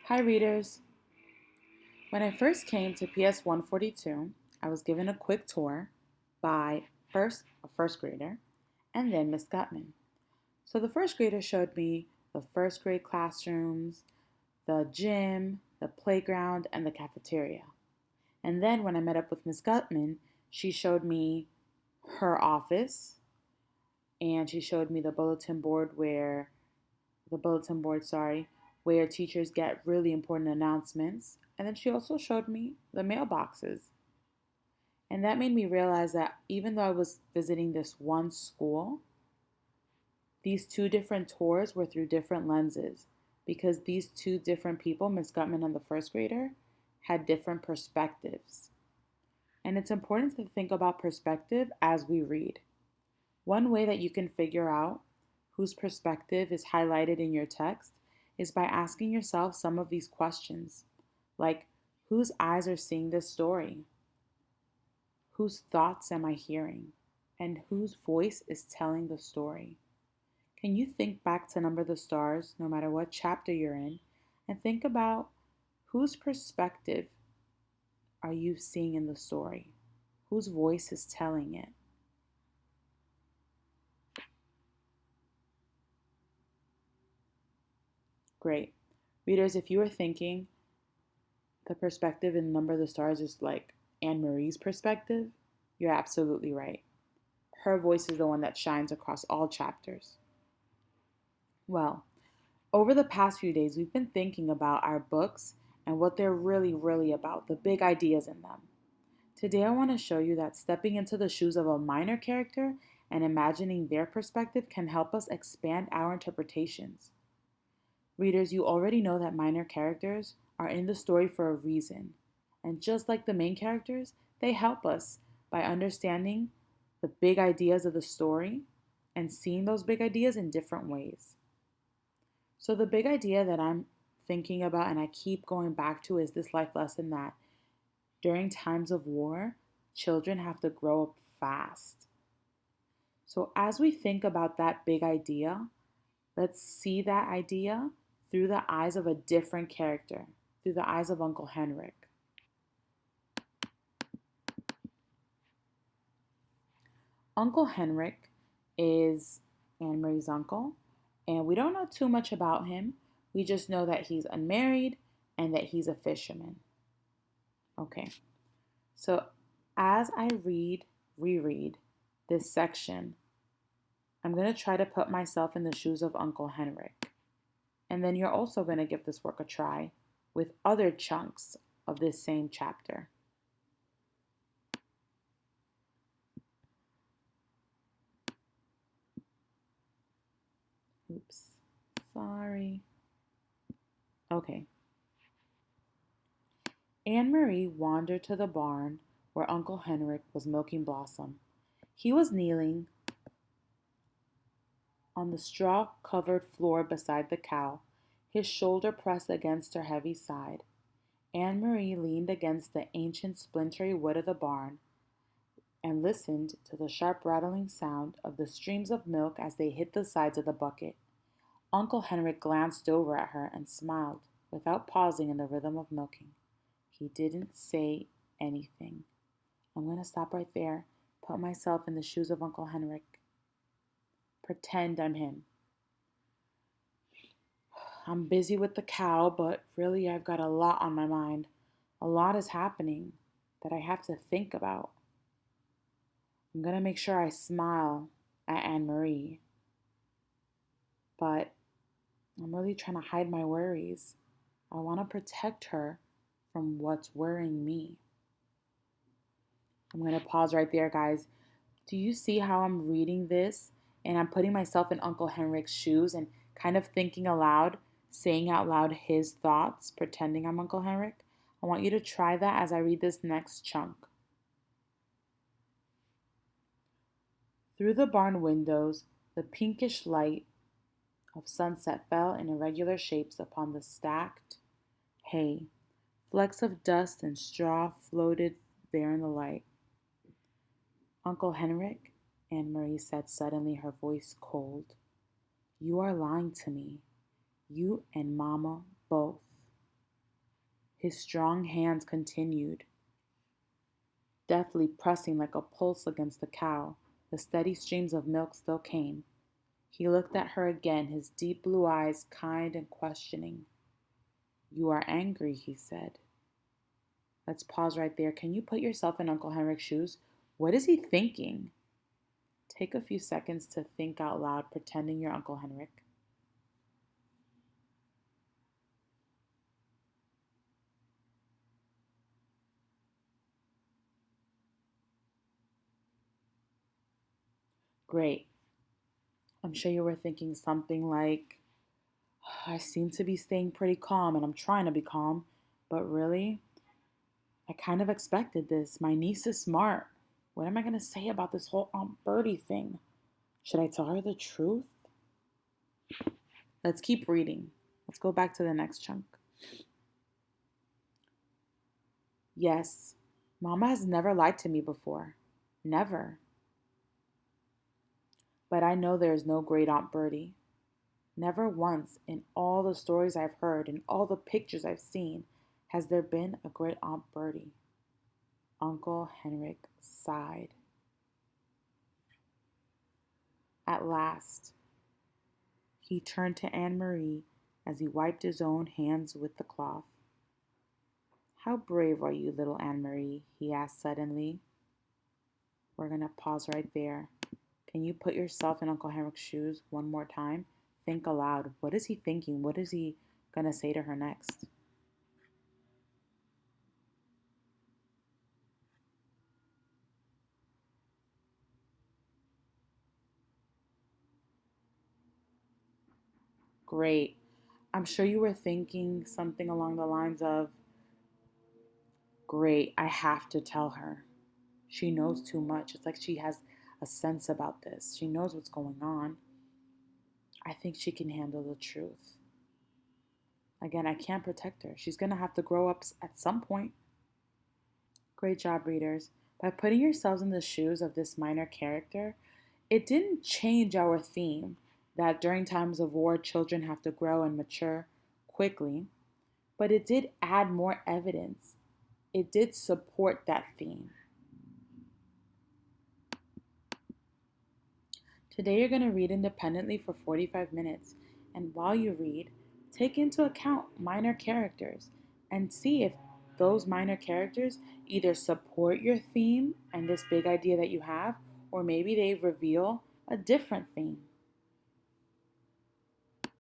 Hi, readers. When I first came to PS 142, I was given a quick tour by first a first grader and then Miss Gutman. So the first grader showed me the first grade classrooms, the gym, the playground, and the cafeteria. And then when I met up with Miss Gutman, she showed me her office and she showed me the bulletin board, sorry, where teachers get really important announcements. And then she also showed me the mailboxes. And that made me realize that even though I was visiting this one school, these two different tours were through different lenses because these two different people, Miss Gutman and the first grader, had different perspectives. And it's important to think about perspective as we read. One way that you can figure out whose perspective is highlighted in your text is by asking yourself some of these questions, like whose eyes are seeing this story? Whose thoughts am I hearing? And whose voice is telling the story? Can you think back to Number the Stars, no matter what chapter you're in, and think about whose perspective are you seeing in the story? Whose voice is telling it? Great. Readers, if you are thinking the perspective in Number the Stars is like Anne Marie's perspective, you're absolutely right. Her voice is the one that shines across all chapters. Well, over the past few days, we've been thinking about our books and what they're really about, the big ideas in them. Today, I want to show you that stepping into the shoes of a minor character and imagining their perspective can help us expand our interpretations. Readers, you already know that minor characters are in the story for a reason. And just like the main characters, they help us by understanding the big ideas of the story and seeing those big ideas in different ways. So, the big idea that I'm thinking about and I keep going back to is this life lesson that during times of war, children have to grow up fast. So, as we think about that big idea, let's see that idea through the eyes of a different character, through the eyes of Uncle Henrik. Uncle Henrik is Anne Marie's uncle, and we don't know too much about him. We just know that he's unmarried and that he's a fisherman. Okay, so as I reread this section, I'm going to try to put myself in the shoes of Uncle Henrik. And then you're also going to give this work a try with other chunks of this same chapter. Oops, sorry. Okay. Anne Marie wandered to the barn where Uncle Henrik was milking Blossom. He was kneeling on the straw covered floor beside the cow, his shoulder pressed against her heavy side. Anne Marie leaned against the ancient splintery wood of the barn and listened to the sharp rattling sound of the streams of milk as they hit the sides of the bucket. Uncle Henrik glanced over at her and smiled without pausing in the rhythm of milking. He didn't say anything. I'm going to stop right there, put myself in the shoes of Uncle Henrik. Pretend I'm him. I'm busy with the cow, but really I've got a lot on my mind. A lot is happening that I have to think about. I'm going to make sure I smile at Anne Marie, but I'm really trying to hide my worries. I want to protect her from what's worrying me. I'm going to pause right there, guys. Do you see how I'm reading this and I'm putting myself in Uncle Henrik's shoes and kind of thinking aloud, saying out loud his thoughts, pretending I'm Uncle Henrik? I want you to try that as I read this next chunk. Through the barn windows, the pinkish light of sunset fell in irregular shapes upon the stacked hay. Flecks of dust and straw floated there in the light. Uncle Henrik, Anne Marie said suddenly, her voice cold. You are lying to me. You and Mama both. His strong hands continued, deftly pressing like a pulse against the cow. The steady streams of milk still came. He looked at her again, his deep blue eyes kind and questioning. You are angry, he said. Let's pause right there. Can you put yourself in Uncle Henrik's shoes? What is he thinking? Take a few seconds to think out loud, pretending you're Uncle Henrik. Great. I'm sure you were thinking something like, I seem to be staying pretty calm and I'm trying to be calm, but really, I kind of expected this. My niece is smart. What am I going to say about this whole Aunt Bertie thing? Should I tell her the truth? Let's keep reading. Let's go back to the next chunk. Yes, Mama has never lied to me before. Never. But I know there is no great Aunt Bertie. Never once in all the stories I've heard and all the pictures I've seen has there been a great Aunt Bertie. Uncle Henrik sighed. At last, he turned to Anne Marie as he wiped his own hands with the cloth. How brave are you, little Anne Marie? He asked suddenly. We're going to pause right there. Can you put yourself in Uncle Henrik's shoes one more time? Think aloud. What is he thinking? What is he going to say to her next? Great. I'm sure you were thinking something along the lines of, great, I have to tell her. She knows too much. It's like she has a sense about this. She knows what's going on. I think she can handle the truth. Again, I can't protect her. She's going to have to grow up at some point. Great job, readers. By putting yourselves in the shoes of this minor character, it didn't change our theme that during times of war, children have to grow and mature quickly, but it did add more evidence. It did support that theme. Today, you're going to read independently for 45 minutes, and while you read, take into account minor characters and see if those minor characters either support your theme and this big idea that you have, or maybe they reveal a different theme.